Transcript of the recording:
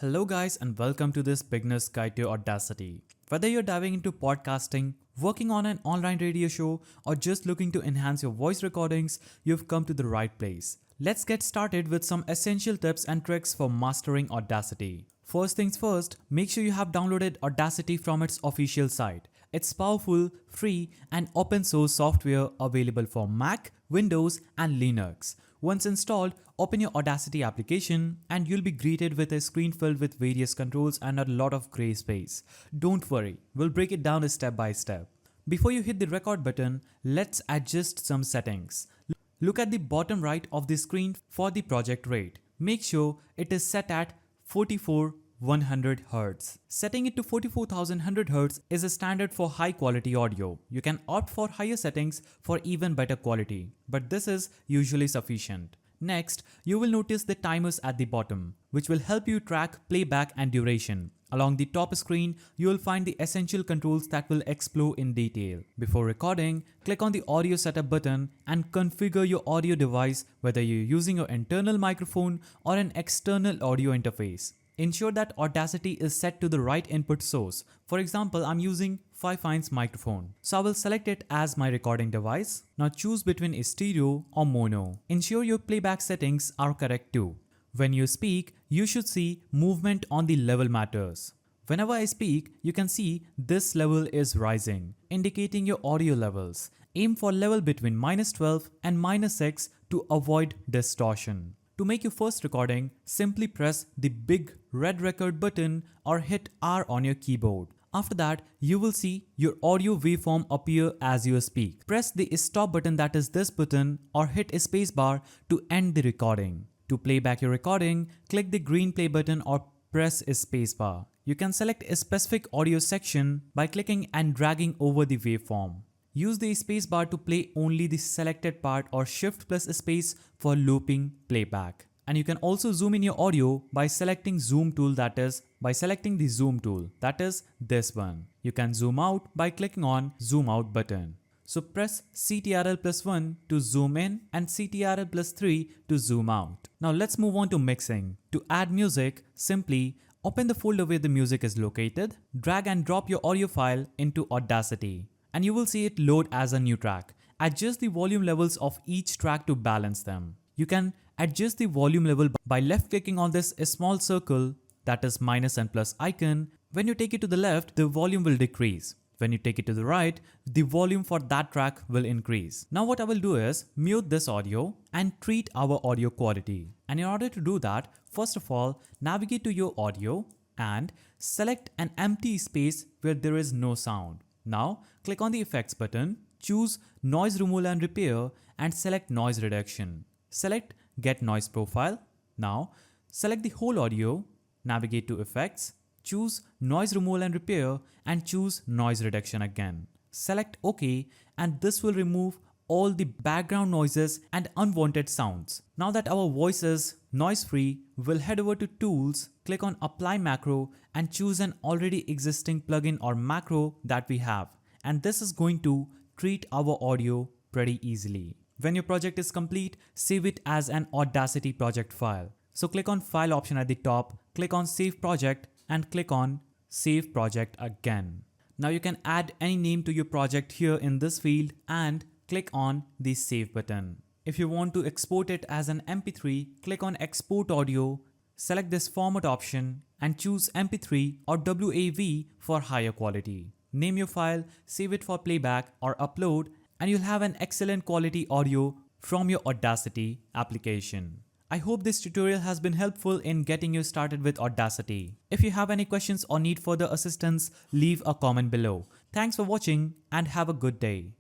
Hello guys and welcome to this beginner's guide to Audacity. Whether you're diving into podcasting, working on an online radio show, or just looking to enhance your voice recordings, you've come to the right place. Let's get started with some essential tips and tricks for mastering Audacity. First things first, make sure you have downloaded Audacity from its official site. It's powerful, free, and open source software available for Mac, Windows, and Linux. Once installed, open your Audacity application and you'll be greeted with a screen filled with various controls and a lot of gray space. Don't worry, we'll break it down step by step. Before you hit the record button, let's adjust some settings. Look at the bottom right of the screen for the project rate. Make sure it is set at 44,100 Hz. Setting it to 44,100 Hz is a standard for high quality audio. You can opt for higher settings for even better quality, but this is usually sufficient. Next, you will notice the timers at the bottom, which will help you track playback and duration. Along the top screen, you will find the essential controls that will explore in detail. Before recording, click on the audio setup button and configure your audio device, whether you're using your internal microphone or an external audio interface. Ensure that Audacity is set to the right input source. For example, I'm using 5-inch microphone, so I will select it as my recording device. Now choose between a stereo or mono. Ensure your playback settings are correct too. When you speak, you should see movement on the level matters. Whenever I speak, you can see this level is rising, indicating your audio levels. Aim for level between -12 and -6 to avoid distortion. To make your first recording, simply press the big red record button or hit R on your keyboard. After that, you will see your audio waveform appear as you speak. Press the stop button, that is this button, or hit a spacebar to end the recording. To play back your recording, click the green play button or press a spacebar. You can select a specific audio section by clicking and dragging over the waveform. Use the spacebar to play only the selected part or shift plus space for looping playback. And you can also zoom in your audio by selecting zoom tool, that is by selecting the zoom tool, that is this one. You can zoom out by clicking on zoom out button. So press Ctrl+1 to zoom in and Ctrl+3 to zoom out. Now let's move on to mixing. To add music, simply open the folder where the music is located, drag and drop your audio file into Audacity, and you will see it load as a new track. Adjust the volume levels of each track to balance them. You can adjust the volume level by left clicking on this small circle, that is minus and plus icon. When you take it to the left, the volume will decrease. When you take it to the right, the volume for that track will increase. Now what I will do is mute this audio and treat our audio quality. And in order to do that, first of all, navigate to your audio and select an empty space where there is no sound. Now click on the effects button, choose noise removal and repair and select noise reduction. Select get noise profile. Now select the whole audio, navigate to effects, choose noise removal and repair and choose noise reduction again. Select OK and this will remove all the background noises and unwanted sounds. Now that our voice is noise free, we'll head over to tools, click on apply macro and choose an already existing plugin or macro that we have. And this is going to treat our audio pretty easily. When your project is complete, save it as an Audacity project file. So click on file option at the top, click on save project and click on save project again. Now you can add any name to your project here in this field and click on the save button. If you want to export it as an MP3, click on export audio, select this format option and choose MP3 or WAV for higher quality. Name your file, save it for playback or upload, and you'll have an excellent quality audio from your Audacity application. I hope this tutorial has been helpful in getting you started with Audacity. If you have any questions or need further assistance, leave a comment below. Thanks for watching and have a good day.